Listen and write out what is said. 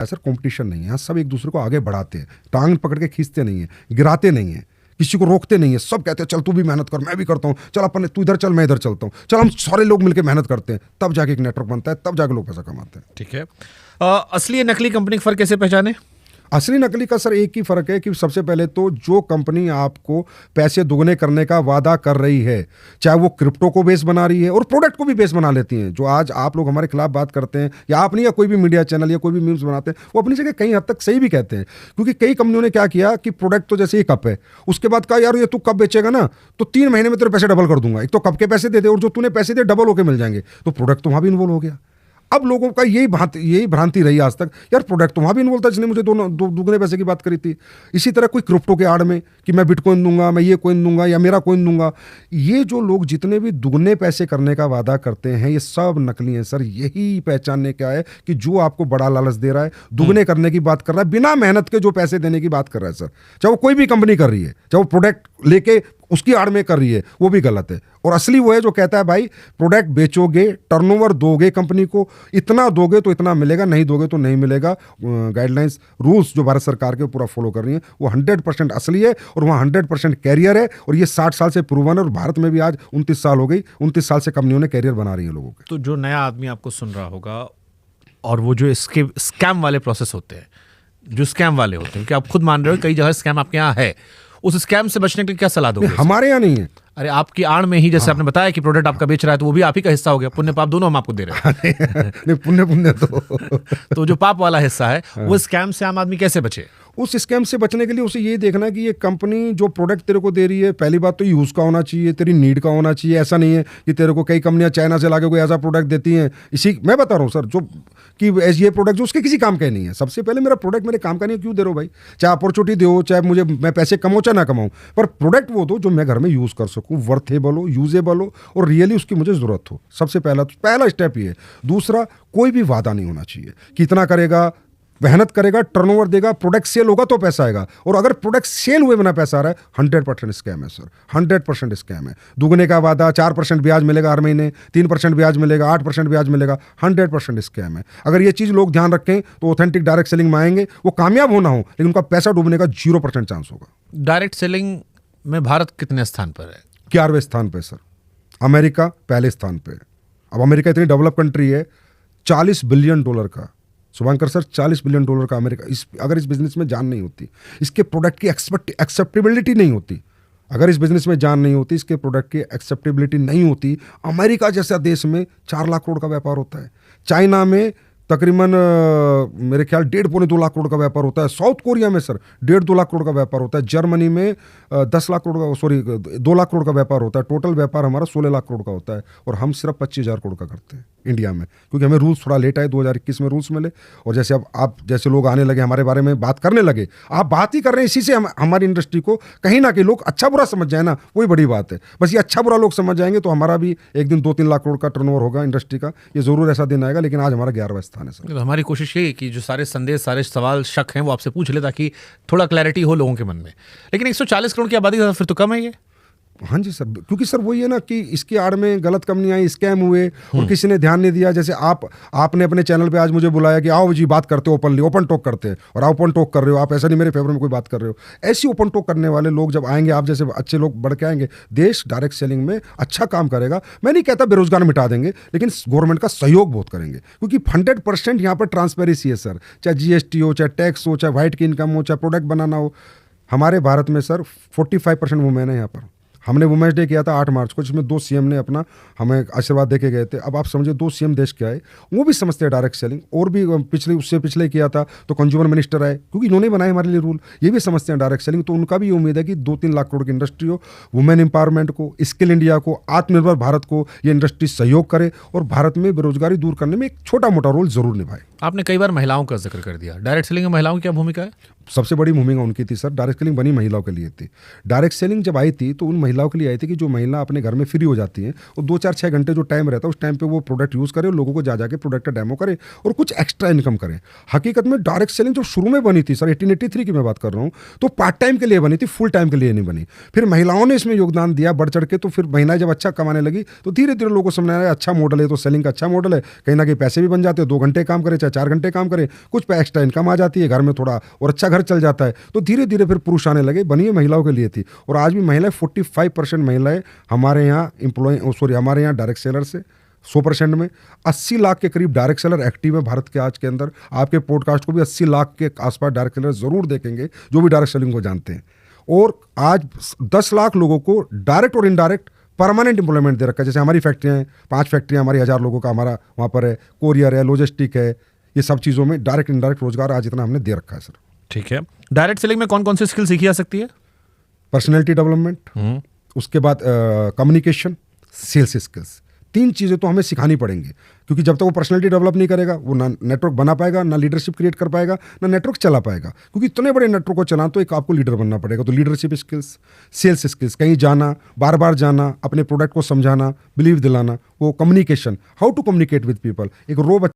Sir competition नहीं है, यहाँ सब एक दूसरे को आगे बढ़ाते हैं, टांग पकड़ के खींचते नहीं है, गिराते नहीं है, किसी को रोकते नहीं है। सब कहते हैं चल तू भी मेहनत कर, मैं भी करता हूँ, चल अपन तू इधर चल मैं इधर चलता हूँ, चल हम सारे लोग मिलकर मेहनत करते हैं, तब जाके एक नेटवर्क बनता है, तब जाके लोग पैसा कमाते हैं। ठीक है। असली या नकली कंपनी का फर्क कैसे पहचाने? असली नकली का सर एक ही फर्क है कि सबसे पहले तो जो कंपनी आपको पैसे दोगुने करने का वादा कर रही है, चाहे वो क्रिप्टो को बेस बना रही है और प्रोडक्ट को भी बेस बना लेती हैं, जो आज आप लोग हमारे खिलाफ बात करते हैं या आप नहीं या कोई भी मीडिया चैनल या कोई भी मीम्स बनाते हैं, वो अपनी जगह कई हद तक सही भी कहते हैं। क्योंकि कई कंपनियों ने क्या किया कि प्रोडक्ट तो जैसे ये कप है, उसके बाद कहा यार ये तू कप बेचेगा ना तो 3 महीने में तेरे पैसे डबल कर दूंगा, एक तो कप के पैसे दे दे और जो तूने पैसे दे डबल होके मिल जाएंगे, तो प्रोडक्ट तो वहां भी इन्वॉल्व हो गया। अब लोगों का यही भ्रांति रही आज तक, यार प्रोडक्ट तो वहां भी इन्वॉल्व था जिसने मुझे दुगने पैसे की बात करी थी। इसी तरह कोई क्रिप्टो के आड़ में कि मैं बिटकॉइन दूंगा, मैं ये कॉइन दूंगा या मेरा कॉइन दूंगा, ये जो लोग जितने भी दुगने पैसे करने का वादा करते हैं ये सब नकली हैं सर। यही पहचानने का है कि जो आपको बड़ा लालच दे रहा है, दुगने करने की बात कर रहा है, बिना मेहनत के जो पैसे देने की बात कर रहा है सर, चाहे वो कोई भी कंपनी कर रही है, चाहे वो प्रोडक्ट लेके उसकी आड़ में कर रही है, वो भी गलत है। और असली वो है जो कहता है भाई प्रोडक्ट बेचोगे, टर्नओवर दोगे कंपनी को, इतना दोगे तो इतना मिलेगा, नहीं दोगे तो नहीं मिलेगा। गाइडलाइंस रूल्स जो भारत सरकार के पूरा फॉलो कर रही है वो 100% असली है और वहाँ 100% कैरियर है। और ये 60 साल से प्रूवन है और भारत में भी आज 29 साल हो गई, 29 साल से कंपनियों ने कैरियर बना रही है लोगों के। तो जो नया आदमी आपको सुन रहा होगा और वो जो इसके स्कैम वाले प्रोसेस होते हैं, जो स्कैम वाले होते हैं, कि आप खुद मान रहे हो कई जगह स्कैम आपके यहाँ है, उस स्कैम से बचने के लिए क्या सलाह दोगे? हमारे यहाँ नहीं है। अरे आपकी आड़ में ही जैसे आपने बताया कि प्रोडक्ट आपका बेच रहा है, तो वो भी आप ही का हिस्सा हो गया, पुण्य पाप दोनों हम आपको दे रहे हैं। नहीं, पुण्य तो जो पाप वाला हिस्सा है वो स्कैम से आम आदमी कैसे बचे? उस स्कैम से बचने के लिए उसे ये देखना कि ये कंपनी जो प्रोडक्ट तेरे को दे रही है, पहली बात तो यूज़ का होना चाहिए, तेरी नीड का होना चाहिए। ऐसा नहीं है कि तेरे को कई कंपनियां चाइना से लाके कोई ऐसा प्रोडक्ट देती हैं, इसी मैं बता रहा हूँ सर, जो कि ये प्रोडक्ट जो उसके किसी काम का ही नहीं है। सबसे पहले मेरा प्रोडक्ट मेरे काम का नहीं है, क्यों दे रहे हो भाई? चाहे अपॉर्चुनिटी दो, चाहे मुझे मैं पैसे कमाऊँ चाहे ना कमाऊँ, पर प्रोडक्ट वो दो जो मैं घर में यूज़ कर सकूँ, वर्थेबल हो, यूजेबल हो और रियली उसकी मुझे ज़रूरत हो। सबसे पहला स्टेप ये है। दूसरा, कोई भी वादा नहीं होना चाहिए कि इतना करेगा, मेहनत करेगा, टर्नओवर देगा, प्रोडक्ट सेल होगा तो पैसा आएगा। और अगर प्रोडक्ट सेल हुए बिना पैसा आ रहा है, 100% स्कैम है सर, 100% स्कैम है। दुगने का वादा, 4% ब्याज मिलेगा हर महीने, 3% ब्याज मिलेगा, 8% ब्याज मिलेगा, 100% स्कैम है। अगर ये चीज़ लोग ध्यान रखें तो ऑथेंटिक डायरेक्ट सेलिंग में आएंगे, वो कामयाब होना हो लेकिन उनका पैसा डूबने का 0% चांस होगा। डायरेक्ट सेलिंग में भारत कितने स्थान पर है? 11वें स्थान पर सर, अमेरिका पहले स्थान पर। अब अमेरिका इतनी डेवलप कंट्री है, $40 बिलियन का, शुभंकर सर, $40 बिलियन का अमेरिका। अगर इस बिजनेस में जान नहीं होती, इसके प्रोडक्ट की एक्सेप्टेबिलिटी नहीं होती, अगर इस बिजनेस में जान नहीं होती, इसके प्रोडक्ट की एक्सेप्टेबिलिटी नहीं होती, अमेरिका जैसा देश में 4 लाख करोड़ का व्यापार होता है, चाइना में तकरीबन मेरे ख्याल 1.5-2 लाख करोड़ का व्यापार होता है, साउथ कोरिया में सर 1.5-2 लाख करोड़ का व्यापार होता है, जर्मनी में 2 लाख करोड़ का व्यापार होता है। टोटल व्यापार हमारा 16 लाख करोड़ का होता है और हम सिर्फ 25,000 करोड़ का करते हैं इंडिया में, क्योंकि हमें रूल्स थोड़ा लेट आए, 2021 में रूल्स मिले। और जैसे अब आप जैसे लोग आने लगे, हमारे बारे में बात करने लगे, आप बात ही कर रहे हैं, इसी से हमारी इंडस्ट्री को कहीं ना कहीं लोग अच्छा बुरा समझ जाए ना, वही बड़ी बात है। बस ये अच्छा बुरा लोग समझ जाएंगे तो हमारा भी एक दिन 2-3 लाख करोड़ का टर्नओवर होगा इंडस्ट्री का, ये जरूर ऐसा दिन आएगा। लेकिन आज हमारा 11वां स्थान है सर। तो हमारी कोशिश ये कि जो सारे संदेश, सारे सवाल, शक हैं वो आपसे पूछ ले, ताकि थोड़ा क्लैरिटी हो लोगों के मन में। लेकिन 140 करोड़ की आबादी फिर तो कम है ये। हाँ जी सर, क्योंकि सर वही है ना कि इसकी आड़ में गलत कंपनियां आई, स्कैम हुए और किसी ने ध्यान नहीं दिया। जैसे आपने अपने चैनल पे आज मुझे बुलाया कि आओ जी बात करते हो, ओपन टॉक करते हैं, और आप ओपन टॉक कर रहे हो, आप ऐसा नहीं मेरे फेवर में कोई बात कर रहे हो। ऐसी ओपन टॉक करने वाले लोग जब आएंगे, आप जैसे अच्छे लोग बढ़ के आएंगे, देश डायरेक्ट सेलिंग में अच्छा काम करेगा। मैं नहीं कहता बेरोजगार मिटा देंगे, लेकिन गवर्नमेंट का सहयोग बहुत करेंगे, क्योंकि 100% यहाँ पर ट्रांसपेरेंसी है सर। चाहे GST हो, चाहे टैक्स हो, चाहे वाइट की इनकम हो, चाहे प्रोडक्ट बनाना हो। हमारे भारत में सर 45% वुमेन है यहाँ पर। हमने वुमेन्स डे किया था 8 मार्च को, जिसमें 2 CM ने अपना हमें आशीर्वाद देके गए थे। अब आप समझिए 2 CM देश के आए, वो भी समझते हैं डायरेक्ट सेलिंग। और भी उससे पिछले किया था तो कंज्यूमर मिनिस्टर आए, क्योंकि इन्होंने बनाए हमारे लिए रूल, ये भी समझते हैं डायरेक्ट सेलिंग। तो उनका भी उम्मीद है कि 2-3 लाख करोड़ की इंडस्ट्री हो, वुमेन एम्पावरमेंट को, स्किल इंडिया को, आत्मनिर्भर भारत को ये इंडस्ट्री सहयोग करे और भारत में बेरोजगारी दूर करने में एक छोटा मोटा रोल जरूर निभाए। आपने कई बार महिलाओं का जिक्र कर दिया, डायरेक्ट सेलिंग में महिलाओं की क्या भूमिका है? सबसे बड़ी भूमिका उनकी थी सर। डायरेक्ट सेलिंग बनी महिलाओं के लिए थी। डायरेक्ट सेलिंग जब आई थी तो उन महिलाओं के लिए आई थी कि जो महिला अपने घर में फ्री हो जाती हैं और 2-4-6 घंटे जो टाइम रहता है उस टाइम पे वो प्रोडक्ट यूज़ करे और लोगों को जा जाके प्रोडक्ट का डेमो करे और कुछ एक्स्ट्रा इनकम करें। हकीकत में डायरेक्ट सेलिंग जो शुरू में बनी थी सर, 1883 की मैं बात कर रहा हूँ, तो पार्ट टाइम के लिए बनी थी, फुल टाइम के लिए नहीं बनी। फिर महिलाओं ने इसमें योगदान दिया बढ़ चढ़ के, तो फिर महिलाएं जब अच्छा कमाने लगी तो धीरे धीरे लोगों को समझ आया अच्छा मॉडल है, तो सेलिंग का अच्छा मॉडल है, कहीं ना कहीं पैसे भी बन जाते हैं, 2 घंटे काम करे चाहे 4 घंटे काम करे, कुछ एक्स्ट्रा इनकम आ जाती है, घर में थोड़ा और अच्छा घर चल जाता है। तो धीरे धीरे फिर पुरुष आने लगे, बनी है महिलाओं के लिए थी। और आज भी महिलाएं 45% महिलाएं हमारे यहाँ हमारे यहाँ डायरेक्ट सेलर से 100% में 80 लाख के करीब डायरेक्ट सेलर एक्टिव है भारत के आज के अंदर। आपके पॉडकास्ट को भी 80 लाख के आसपास डायरेक्ट सेलर जरूर देखेंगे जो भी डायरेक्ट सेलिंग को जानते हैं। और आज 10 लाख लोगों को डायरेक्ट और इनडायरेक्ट परमानेंट एम्प्लॉयमेंट दे रखा है। जैसे हमारी फैक्ट्रियाँ हैं, 5 फैक्ट्रियाँ हमारी 1000 लोगों का हमारा वहाँ पर है, कोरियर है, लॉजिस्टिक है, ये सब चीज़ों में डायरेक्ट इनडायरेक्ट रोजगार आज इतना हमने दे रखा है सर। ठीक है। डायरेक्ट सेलिंग में कौन कौन सी स्किल सीखी जा सकती है? पर्सनैलिटी डेवलपमेंट, उसके बाद कम्युनिकेशन, सेल्स स्किल्स, 3 चीज़ें तो हमें सिखानी पड़ेंगी, क्योंकि जब तक वो पर्सनैलिटी डेवलप नहीं करेगा वो ना नेटवर्क बना पाएगा, ना लीडरशिप क्रिएट कर पाएगा, ना नेटवर्क चला पाएगा। क्योंकि इतने बड़े नेटवर्क को चलाना तो एक आपको लीडर बनना पड़ेगा। तो लीडरशिप स्किल्स, सेल्स स्किल्स, कहीं जाना, बार बार जाना, अपने प्रोडक्ट को समझाना, बिलीव दिलाना, वो communication, how to communicate with people, एक रो